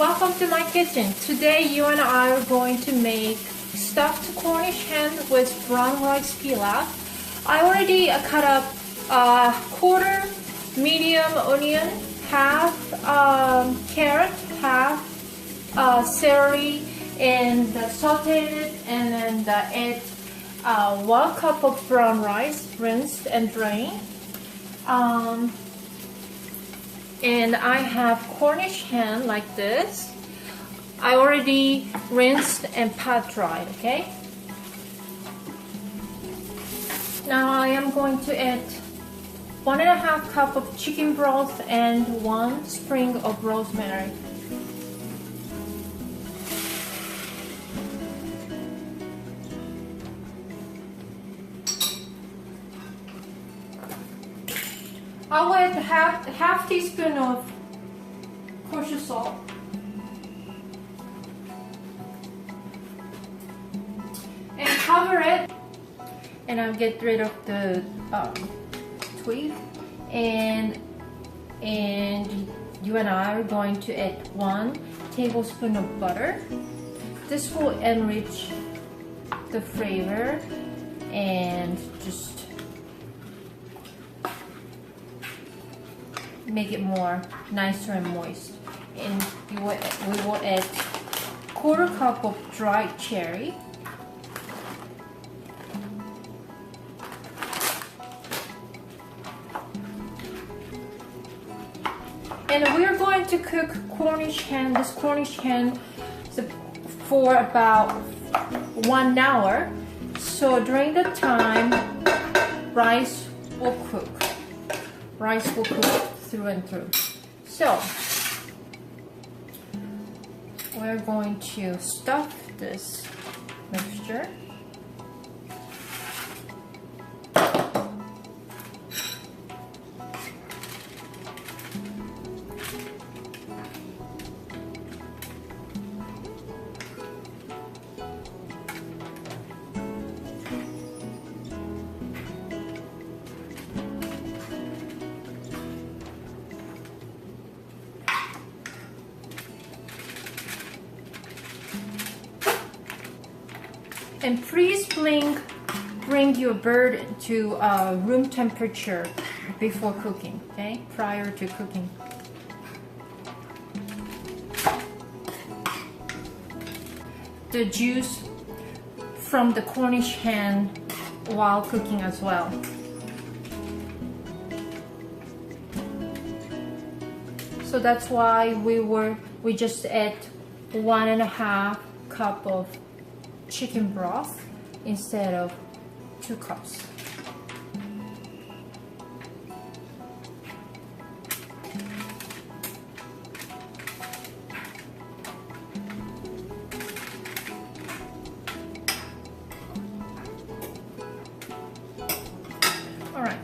Welcome to my kitchen. Today you and I are going to make stuffed Cornish hen with brown rice pilaf. I already cut up a quarter medium onion, half carrot, half celery, and sauteed it, and then add 1 cup of brown rice, rinsed and drained. And I have Cornish hen like this. I already rinsed and pat dried, okay? Now I am going to add 1.5 cup of chicken broth and 1 sprig of rosemary. I'll add half teaspoon of kosher salt. And cover it. And I'll get rid of the twig. And you and I are going to add 1 tablespoon of butter. This will enrich the flavor and just make it more nicer and moist. And we will add 1/4 cup of dried cherry. And we're going to cook this Cornish hen for about 1 hour. So during the time, rice will cook. Rice will cook through and through. So we're going to stuff this mixture. And please bring your bird to room temperature before cooking, okay? Prior to cooking. The juice from the Cornish hen while cooking as well. So that's why we just add 1.5 cup of chicken broth instead of 2 cups. All right.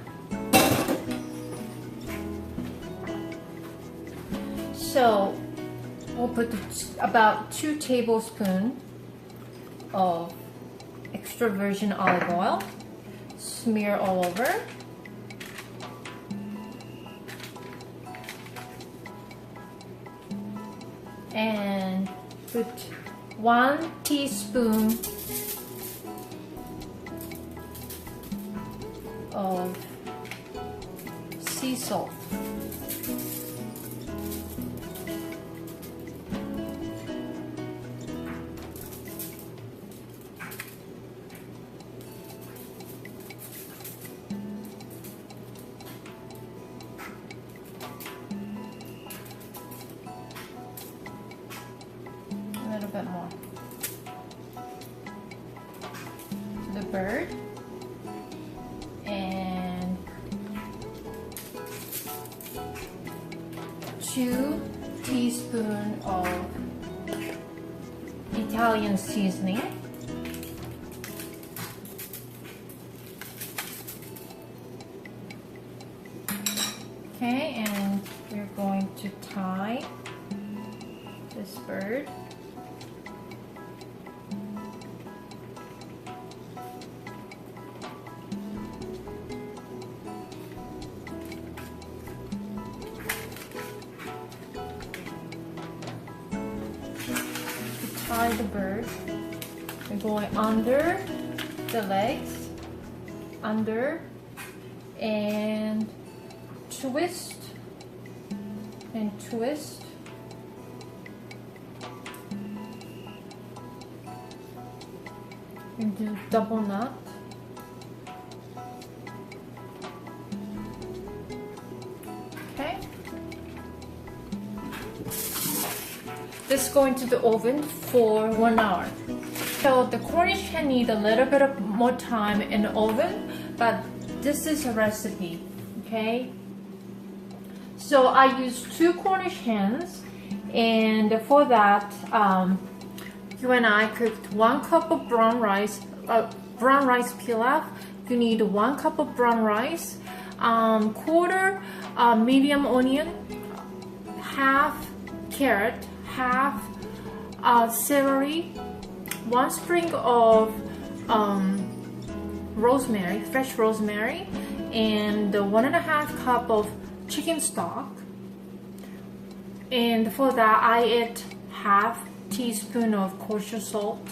So we'll put about 2 tablespoons of extra virgin olive oil, smear all over. And put 1 teaspoon of sea salt. A little bit more. The bird. And 2 teaspoons of Italian seasoning. Okay, and we're going to tie this bird. inside the bird. We're going under the legs, under, and twist, and twist. And do double knot. Okay. This is going to the oven for 1 hour. So the Cornish hen need a little bit of more time in the oven, but this is a recipe, okay? So I use 2 Cornish hens, and for that, you and I cooked 1 cup of brown rice pilaf. You need 1 cup of brown rice, quarter medium onion, half carrot, half celery, 1 sprig of rosemary, fresh rosemary, and 1.5 cup of chicken stock. And for that, I add half teaspoon of kosher salt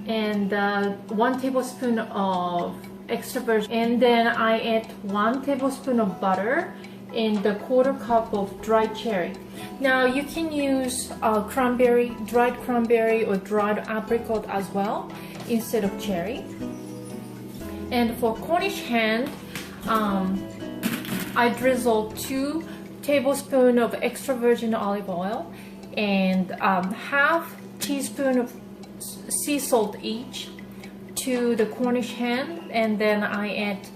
and 1 tablespoon of extra virgin, and then I add 1 tablespoon of butter and a quarter cup of dried cherry. Now you can use cranberry, dried cranberry or dried apricot as well instead of cherry. And for Cornish hen, I drizzle 2 tablespoons of extra virgin olive oil and half teaspoon of sea salt each to the Cornish hen, and then I add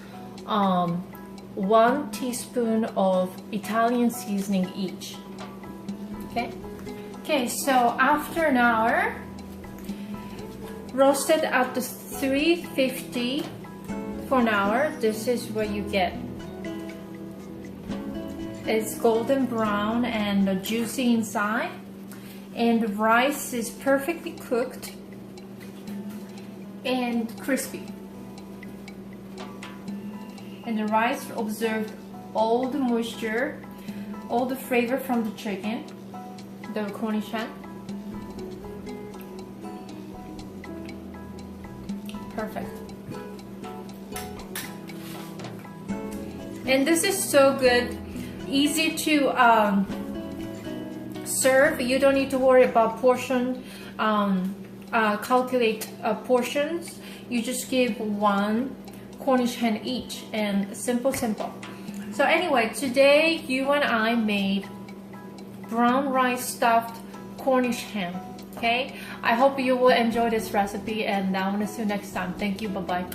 1 teaspoon of Italian seasoning each. Okay, so after an hour, roasted at the 350 for an hour, this is what you get. It's golden brown and juicy inside, and the rice is perfectly cooked and crispy. And the rice absorbed all the moisture, all the flavor from the chicken, the Cornish hen. Perfect. And this is so good, easy to serve. You don't need to worry about portion, calculate portions. You just give 1 Cornish hen each, and simple. So anyway, today you and I made brown rice stuffed Cornish hen. Okay, I hope you will enjoy this recipe, and I want to see you next time. Thank you. Bye bye.